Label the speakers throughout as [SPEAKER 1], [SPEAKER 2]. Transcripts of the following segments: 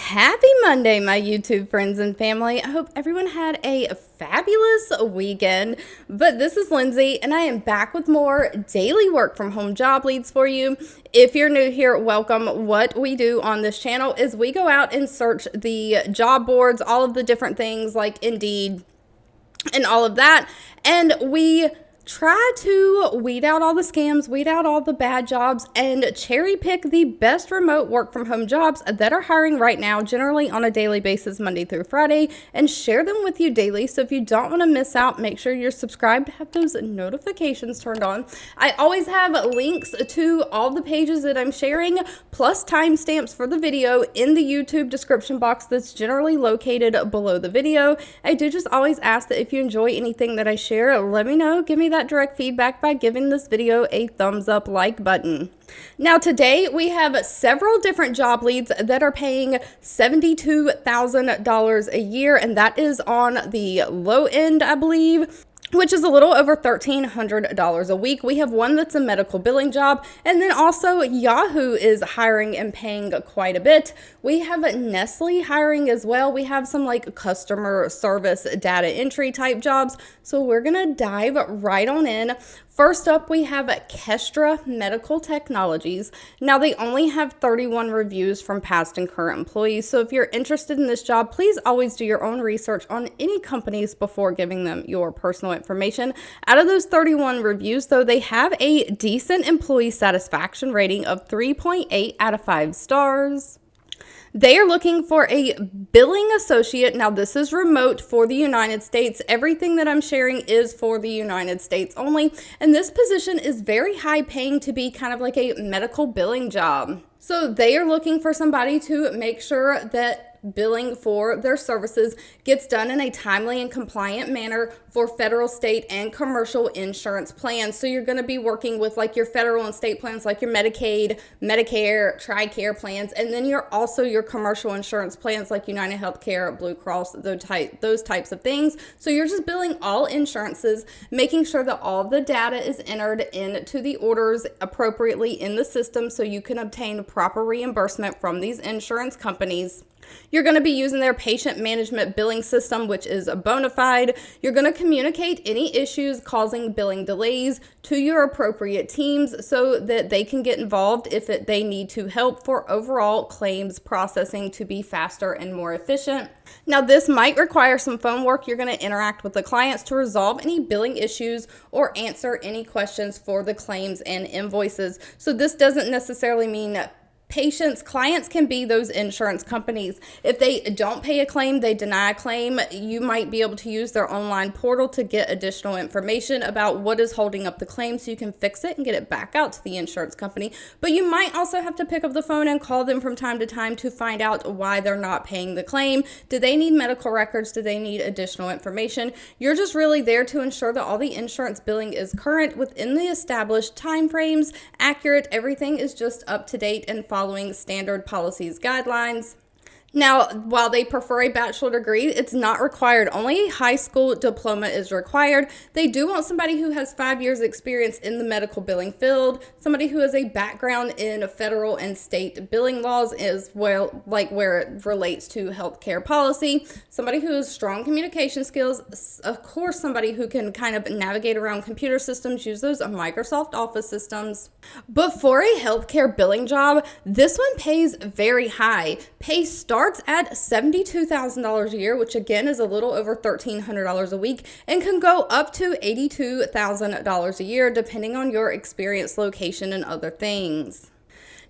[SPEAKER 1] Happy Monday, my YouTube friends and family. I hope everyone had a fabulous weekend. But this is Lindsay, and I am back with more daily work from home job leads for you. If you're new here, welcome. What we do on this channel is we go out and search the job boards, all of the different things like Indeed and all of that, and we try to weed out all the scams, weed out all the bad jobs, and cherry pick the best remote work from home jobs that are hiring right now, generally on a daily basis, Monday through Friday, and share them with you daily. So if you don't want to miss out, make sure you're subscribed to have those notifications turned on. I always have links to all the pages that I'm sharing, plus timestamps for the video in the YouTube description box that's generally located below the video. I do just always ask that if you enjoy anything that I share, let me know. Give me that direct feedback by giving this video a thumbs up like button. Now today we have several different job leads that are paying $72,000 a year, and that is on the low end, I believe, which is a little over $1,300 a week. We have one that's a medical billing job, and then also Yahoo is hiring and paying quite a bit. We have Nestle hiring as well. We have some like customer service data entry type jobs. So we're gonna dive right on in. First up, we have Kestra Medical Technologies. Now, they only have 31 reviews from past and current employees. So if you're interested in this job, please always do your own research on any companies before giving them your personal information. Out of those 31 reviews, though, they have a decent employee satisfaction rating of 3.8 out of 5 stars. They are looking for a billing associate. Now, this is remote for the United States. Everything that I'm sharing is for the United States only. And this position is very high paying to be kind of like a medical billing job. So they are looking for somebody to make sure that billing for their services gets done in a timely and compliant manner for federal, state, and commercial insurance plans. So you're going to be working with like your federal and state plans, like your Medicaid, Medicare, TRICARE plans, and then you're also your commercial insurance plans like United Healthcare, Blue Cross, those types of things. So you're just billing all insurances, making sure that all the data is entered into the orders appropriately in the system so you can obtain proper reimbursement from these insurance companies. You're going to be using their patient management billing system, which is bona fide. You're going to communicate any issues causing billing delays to your appropriate teams so that they can get involved if they need to help for overall claims processing to be faster and more efficient. Now, this might require some phone work. You're going to interact with the clients to resolve any billing issues or answer any questions for the claims and invoices. So this doesn't necessarily mean clients can be those insurance companies. If they don't pay a claim, they deny a claim, you might be able to use their online portal to get additional information about what is holding up the claim so you can fix it and get it back out to the insurance company. But you might also have to pick up the phone and call them from time to time to find out why they're not paying the claim. Do they need medical records? Do they need additional information? You're just really there to ensure that all the insurance billing is current within the established time frames, accurate, everything is just up to date and following standard policies guidelines. Now, while they prefer a bachelor degree, it's not required. Only a high school diploma is required. They do want somebody who has 5 years experience in the medical billing field, somebody who has a background in federal and state billing laws as well, like where it relates to healthcare policy, somebody who has strong communication skills, of course, somebody who can kind of navigate around computer systems, use those Microsoft Office systems. But for a healthcare billing job, this one pays very high. Pay starts at $72,000 a year, which again is a little over $1,300 a week, and can go up to $82,000 a year depending on your experience, location, and other things.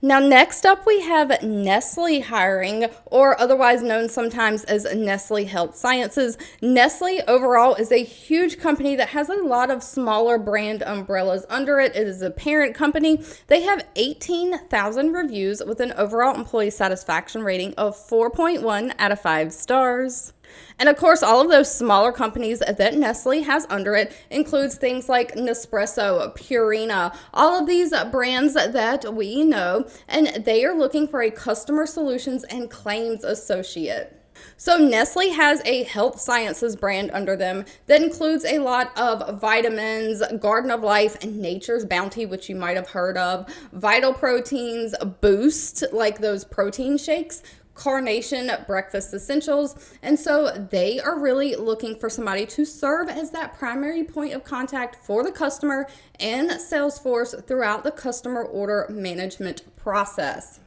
[SPEAKER 1] Now, next up, we have Nestle hiring, or otherwise known sometimes as Nestle Health Sciences. Nestle overall is a huge company that has a lot of smaller brand umbrellas under it. It is a parent company. They have 18,000 reviews with an overall employee satisfaction rating of 4.1 out of 5 stars. And of course, all of those smaller companies that Nestle has under it includes things like Nespresso, Purina, all of these brands that we know, and they are looking for a customer solutions and claims associate. So Nestle has a health sciences brand under them that includes a lot of vitamins, Garden of Life, and Nature's Bounty, which you might have heard of, Vital Proteins, Boost, like those protein shakes, Carnation Breakfast Essentials. And so they are really looking for somebody to serve as that primary point of contact for the customer and Salesforce throughout the customer order management process.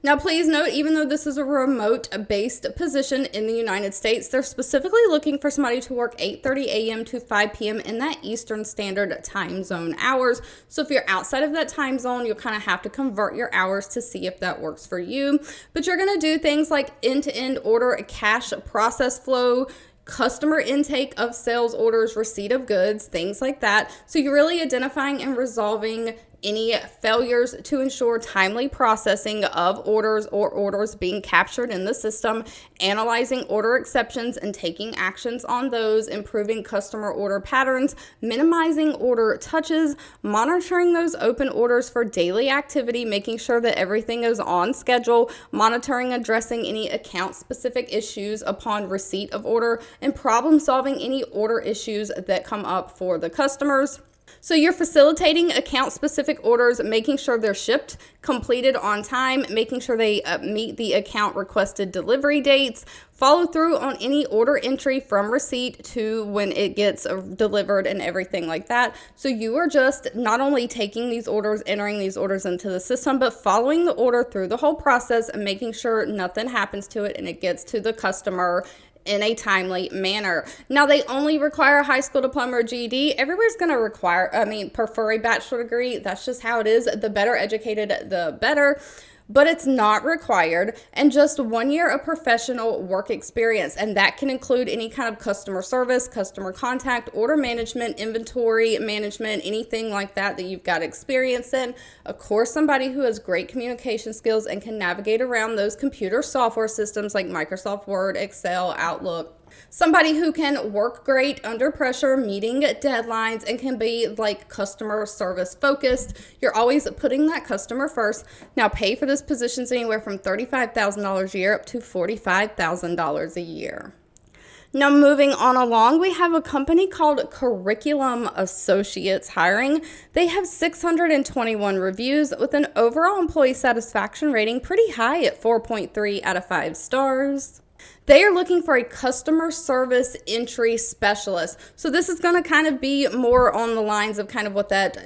[SPEAKER 1] Now, please note, even though this is a remote-based position in the United States, they're specifically looking for somebody to work 8:30 a.m. to 5 p.m. in that Eastern Standard Time Zone hours. So if you're outside of that time zone, you'll kind of have to convert your hours to see if that works for you. But you're going to do things like end-to-end order cash process flow, customer intake of sales orders, receipt of goods, things like that. So you're really identifying and resolving any failures to ensure timely processing of orders or orders being captured in the system, analyzing order exceptions and taking actions on those, improving customer order patterns, minimizing order touches, monitoring those open orders for daily activity, making sure that everything is on schedule, monitoring, addressing any account-specific issues upon receipt of order, and problem solving any order issues that come up for the customers. So you're facilitating account-specific orders, making sure they're shipped, completed on time, making sure they meet the account requested delivery dates, follow through on any order entry from receipt to when it gets delivered and everything like that. So you are just not only taking these orders, entering these orders into the system, but following the order through the whole process and making sure nothing happens to it and it gets to the customer in a timely manner. Now, they only require a high school diploma or GED. Everywhere's going to prefer a bachelor degree. That's just how it is. The better educated, the better. But it's not required, and just 1 year of professional work experience. And that can include any kind of customer service, customer contact, order management, inventory management, anything like that you've got experience in. Of course, somebody who has great communication skills and can navigate around those computer software systems like Microsoft Word, Excel, Outlook. Somebody who can work great under pressure, meeting deadlines, and can be like customer service focused. You're always putting that customer first. Now, pay for this position is anywhere from $35,000 a year up to $45,000 a year. Now, moving on along, we have a company called Curriculum Associates hiring. They have 621 reviews with an overall employee satisfaction rating pretty high at 4.3 out of 5 stars. They are looking for a customer service entry specialist. So this is going to kind of be more on the lines of kind of what that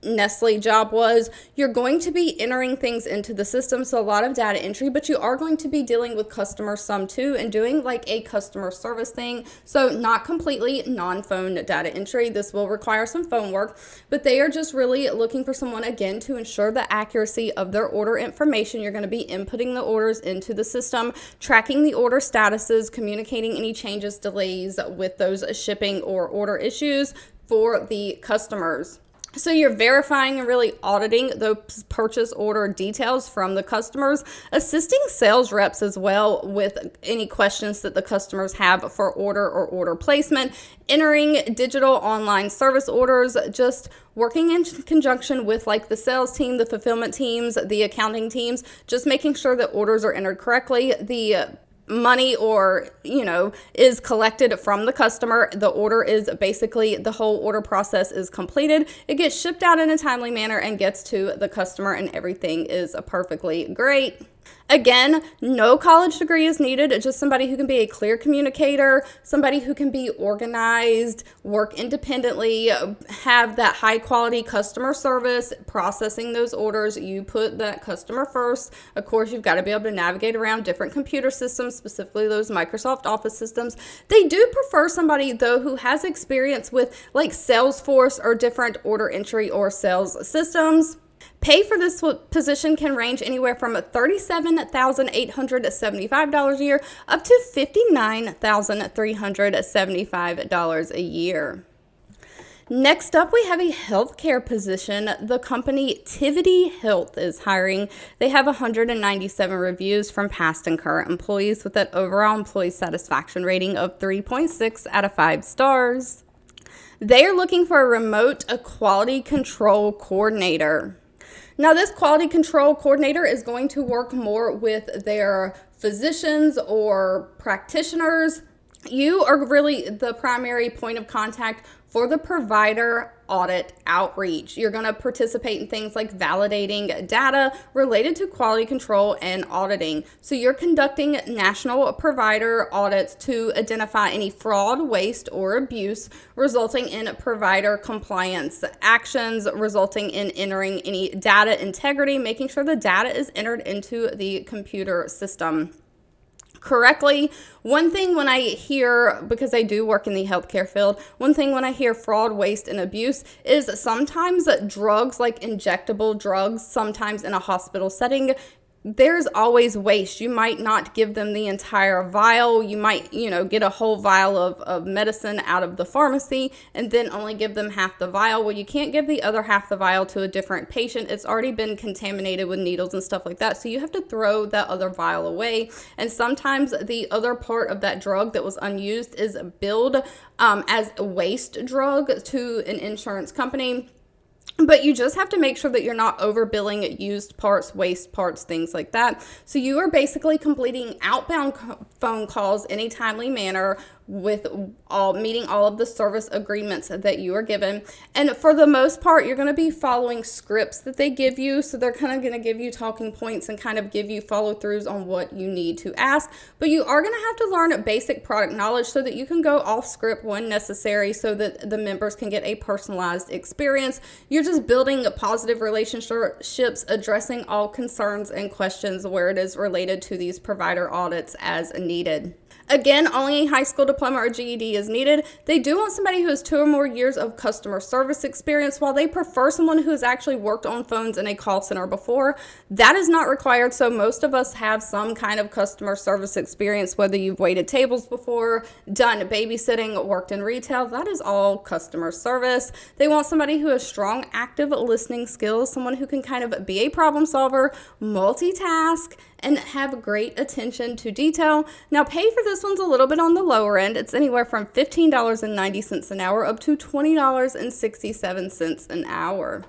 [SPEAKER 1] Nestle job was. You're going to be entering things into the system, so a lot of data entry, but you are going to be dealing with customers some too and doing like a customer service thing. So not completely non-phone data entry. This will require some phone work, but they are just really looking for someone, again, to ensure the accuracy of their order information. You're going to be inputting the orders into the system, tracking the order statuses, communicating any changes, delays with those shipping or order issues for the customers. So you're verifying and really auditing those purchase order details from the customers, assisting sales reps as well with any questions that the customers have for order or order placement, entering digital online service orders, just working in conjunction with like the sales team, the fulfillment teams, the accounting teams, just making sure that orders are entered correctly, the money is collected from the customer. The order is basically, the whole order process is completed. It gets shipped out in a timely manner and gets to the customer, and everything is perfectly great. Again, no college degree is needed. It's just somebody who can be a clear communicator, somebody who can be organized, work independently, have that high quality customer service, processing those orders. You put that customer first. Of course, you've got to be able to navigate around different computer systems, specifically those Microsoft Office systems. They do prefer somebody, though, who has experience with like Salesforce or different order entry or sales systems. Pay for this position can range anywhere from $37,875 a year up to $59,375 a year. Next up, we have a healthcare position. The company Tivity Health is hiring. They have 197 reviews from past and current employees with an overall employee satisfaction rating of 3.6 out of 5 stars. They are looking for a remote quality control coordinator. Now, this quality control coordinator is going to work more with their physicians or practitioners. You are really the primary point of contact for the provider audit outreach. You're going to participate in things like validating data related to quality control and auditing. So you're conducting national provider audits to identify any fraud, waste, or abuse resulting in provider compliance actions, resulting in entering any data integrity, making sure the data is entered into the computer system correctly. One thing when I hear, because I do work in the healthcare field, one thing when I hear fraud, waste, and abuse is sometimes drugs, like injectable drugs, sometimes in a hospital setting, there's always waste. You might not give them the entire vial. You might, get a whole vial of medicine out of the pharmacy and then only give them half the vial. Well, you can't give the other half the vial to a different patient. It's already been contaminated with needles and stuff like that. So you have to throw that other vial away. And sometimes the other part of that drug that was unused is billed as a waste drug to an insurance company. But you just have to make sure that you're not overbilling used parts, waste parts, things like that. So you are basically completing outbound phone calls in a timely manner with meeting all of the service agreements that you are given. And for the most part, you're going to be following scripts that they give you. So they're kind of going to give you talking points and kind of give you follow-throughs on what you need to ask. But you are going to have to learn basic product knowledge so that you can go off script when necessary so that the members can get a personalized experience. You're just building positive relationships, addressing all concerns and questions where it is related to these provider audits as needed. Again, only a high school diploma or GED is needed. They do want somebody who has 2 or more years of customer service experience, while they prefer someone who has actually worked on phones in a call center before. That is not required, so most of us have some kind of customer service experience, whether you've waited tables before, done babysitting, worked in retail. That is all customer service. They want somebody who has strong active listening skills, someone who can kind of be a problem solver, multitask, and have great attention to detail. Now, pay for this one's a little bit on the lower end. It's anywhere from $15.90 an hour up to $20.67 an hour.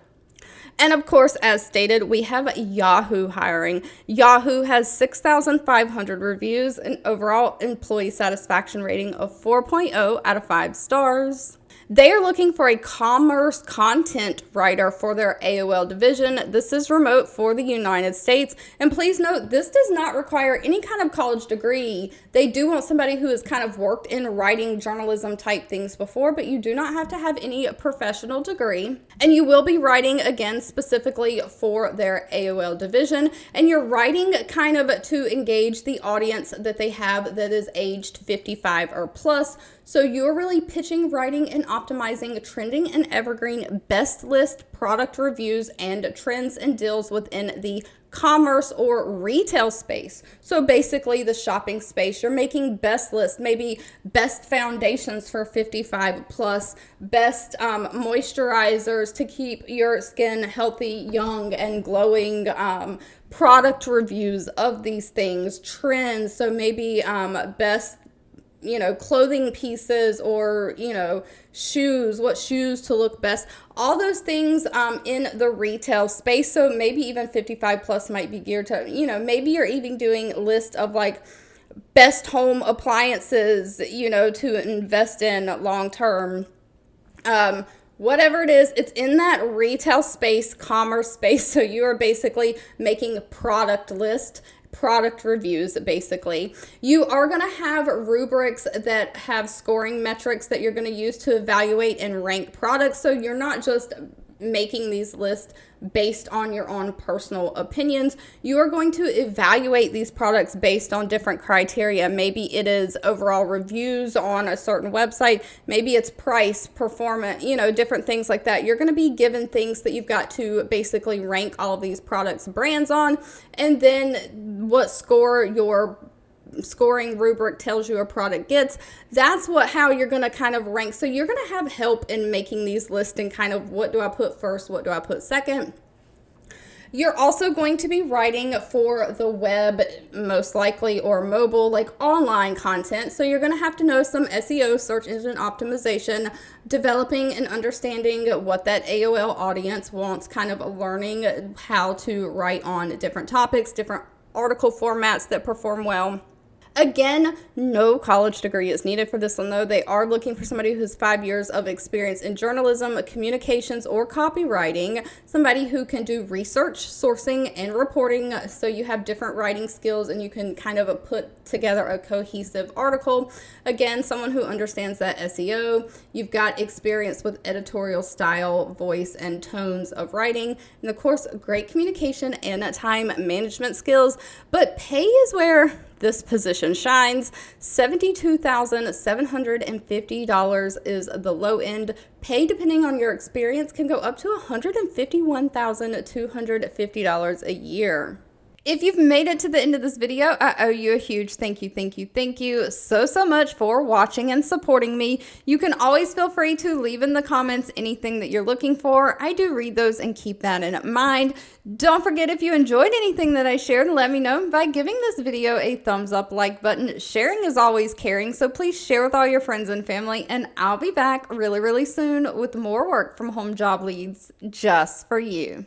[SPEAKER 1] And of course, as stated, we have Yahoo hiring. Yahoo has 6,500 reviews and overall employee satisfaction rating of 4.0 out of 5 stars. They are looking for a commerce content writer for their AOL division. This is remote for the United States. And please note, this does not require any kind of college degree. They do want somebody who has kind of worked in writing journalism type things before, but you do not have to have any professional degree. And you will be writing, again, specifically for their AOL division. And you're writing kind of to engage the audience that they have that is aged 55 or plus. So you're really pitching, writing, and optimizing trending and evergreen best list product reviews and trends and deals within the commerce or retail space. So basically the shopping space, you're making best lists, maybe best foundations for 55 plus, best moisturizers to keep your skin healthy, young, and glowing, product reviews of these things, trends. So maybe best clothing pieces or, shoes, what shoes to look best, all those things in the retail space. So maybe even 55 plus might be geared to, maybe you're even doing a list of like best home appliances, to invest in long term. Whatever it is, it's in that retail space, commerce space. So you are basically making a product list, product reviews, basically. You are going to have rubrics that have scoring metrics that you're going to use to evaluate and rank products. So you're not just making these lists based on your own personal opinions. You are going to evaluate these products based on different criteria. Maybe it is overall reviews on a certain website. Maybe it's price, performance, different things like that. You're going to be given things that you've got to basically rank all of these products, brands on, and then what score your scoring rubric tells you a product gets. That's how you're going to kind of rank. So you're going to have help in making these lists and kind of what do I put first, what do I put second. You're also going to be writing for the web, most likely, or mobile, like online content. So you're going to have to know some SEO, search engine optimization, developing and understanding what that AOL audience wants, kind of learning how to write on different topics, different article formats that perform well. Again, no college degree is needed for this one, though. They are looking for somebody who has 5 years of experience in journalism, communications, or copywriting, somebody who can do research, sourcing, and reporting, so you have different writing skills and you can kind of put together a cohesive article. Again, someone who understands that SEO. You've got experience with editorial style, voice, and tones of writing, and of course, great communication and time management skills. But pay is where this position shines. $72,750 is the low end. Pay, depending on your experience, can go up to $151,250 a year. If you've made it to the end of this video, I owe you a huge thank you so much for watching and supporting me. You can always feel free to leave in the comments anything that you're looking for. I do read those and keep that in mind. Don't forget, if you enjoyed anything that I shared, let me know by giving this video a thumbs up, like button. Sharing is always caring, so please share with all your friends and family, and I'll be back really soon with more work from home job leads just for you.